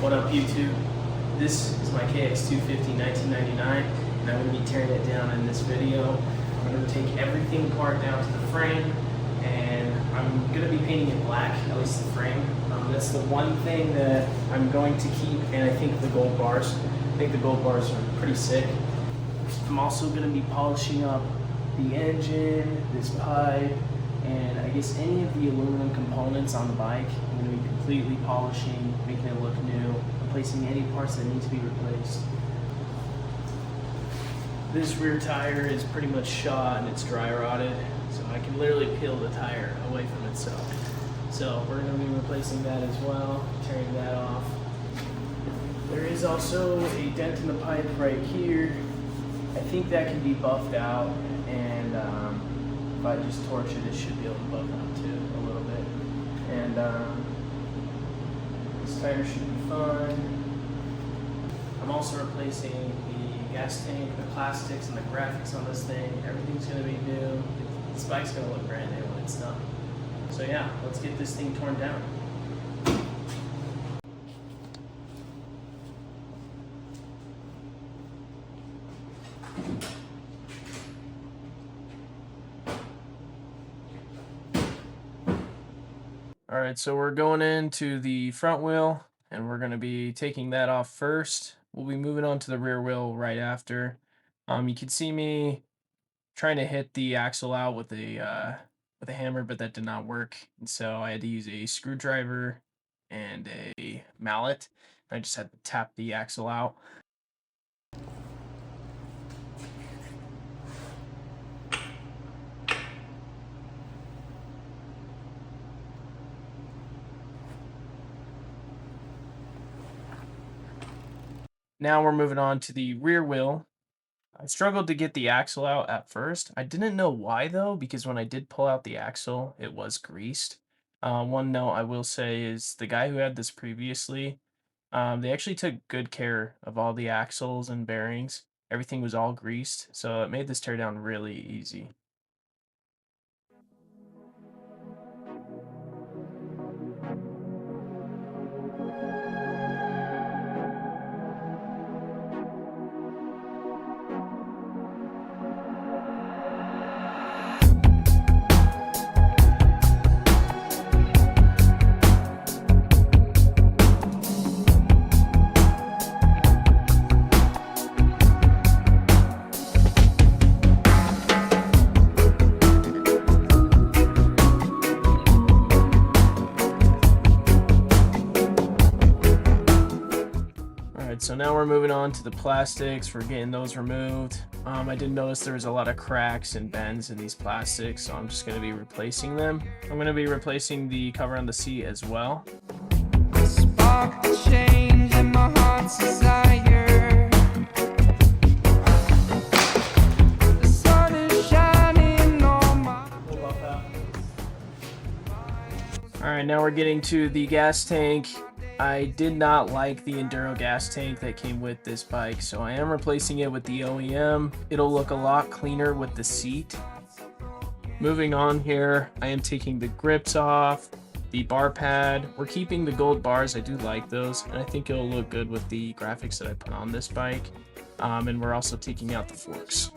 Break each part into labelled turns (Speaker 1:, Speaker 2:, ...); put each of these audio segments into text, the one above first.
Speaker 1: What up YouTube? This is my KX250 1999 and I'm going to be tearing it down in this video. I'm going to take everything apart down to the frame and I'm going to be painting it black, at least the frame. That's the one thing that I'm going to keep, and I think the gold bars. I think the gold bars are pretty sick. I'm also going to be polishing up the engine, this pipe, and I guess any of the aluminum components on the bike. I'm going to be completely polishing, making it look new, replacing any parts that need to be replaced. This rear tire is pretty much shot and it's dry rotted, so I can literally peel the tire away from itself. So we're going to be replacing that as well, tearing that off. There is also a dent in the pipe right here. I think that can be buffed out, and if I just torch it, it should be able to buff out too a little bit. And this tire should be fine. I'm also replacing the gas tank, the plastics, and the graphics on this thing. Everything's going to be new. This bike's going to look brand new when it's done. So yeah, let's get this thing torn down. Alright, so we're going into the front wheel and we're going to be taking that off first. We'll be moving on to the rear wheel right after. You can see me trying to hit the axle out with a hammer, but that did not work. And so I had to use a screwdriver and a mallet. I just had to tap the axle out. Now we're moving on to the rear wheel. I struggled to get the axle out at first. I didn't know why though, because when I did pull out the axle, it was greased. One note I will say is the guy who had this previously, they actually took good care of all the axles and bearings. Everything was all greased, so it made this teardown really easy. So now we're moving on to the plastics. We're getting those removed. I did notice there was a lot of cracks and bends in these plastics, so I'm just going to be replacing them. I'm going to be replacing the cover on the seat as well. Spark the change in my heart's desire. The sun is shining on my... Alright, now we're getting to the gas tank. I did not like the Enduro gas tank that came with this bike, so I am replacing it with the OEM. It'll look a lot cleaner with the seat. Moving on here, I am taking the grips off, the bar pad. We're keeping the gold bars. I do like those, and I think it'll look good with the graphics that I put on this bike. And we're also taking out the forks.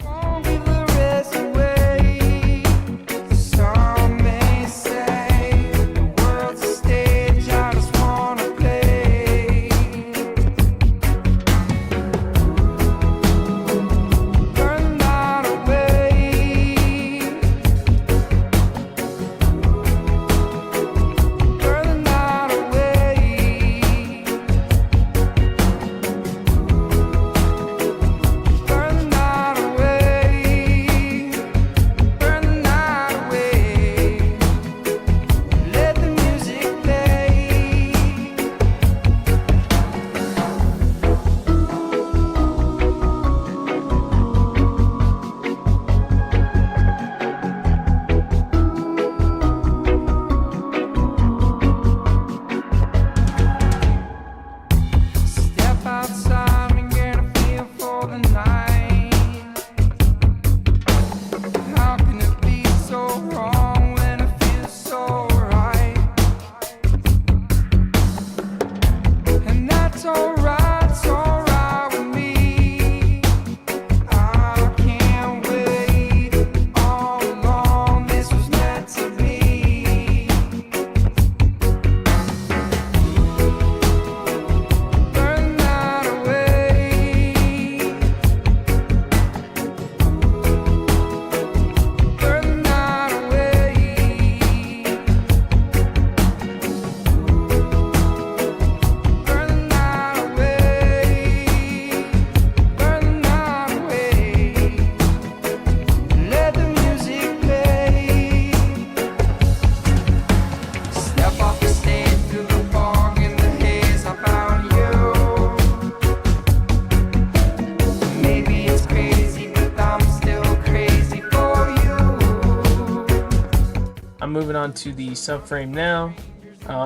Speaker 1: moving on to the subframe now.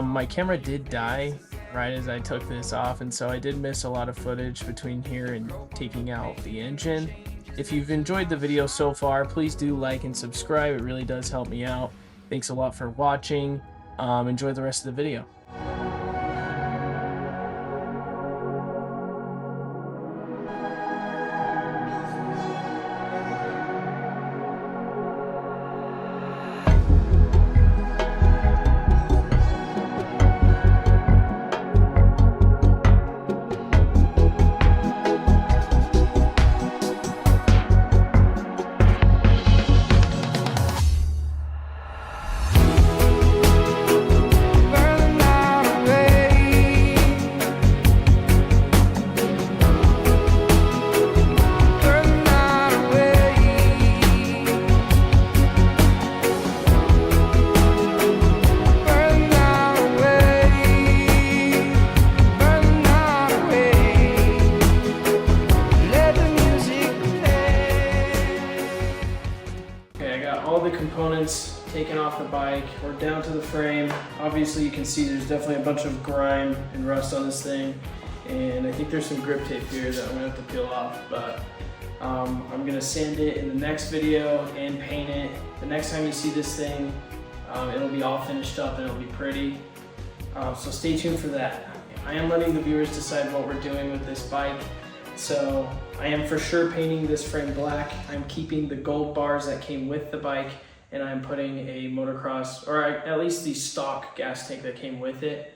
Speaker 1: My camera did die right as I took this off, and so I did miss a lot of footage between here and taking out the engine. If you've enjoyed the video so far, please do like and subscribe. It really does help me out. Thanks a lot for watching. Enjoy the rest of the video. All the components taken off the bike. We're down to the frame. Obviously you can see there's definitely a bunch of grime and rust on this thing, and I think there's some grip tape here that I'm gonna have to peel off, but I'm gonna sand it in the next video and paint it. The next time you see this thing, it'll be all finished up and it'll be pretty. So stay tuned for that. I am letting the viewers decide what we're doing with this bike. So I am for sure painting this frame black. I'm keeping the gold bars that came with the bike, and I'm putting a motocross, or at least the stock gas tank that came with it.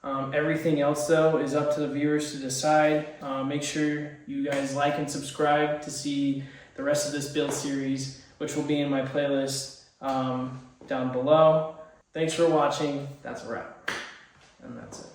Speaker 1: Everything else though is up to the viewers to decide. Make sure you guys like and subscribe to see the rest of this build series, which will be in my playlist down below. Thanks for watching. That's a wrap. And that's it.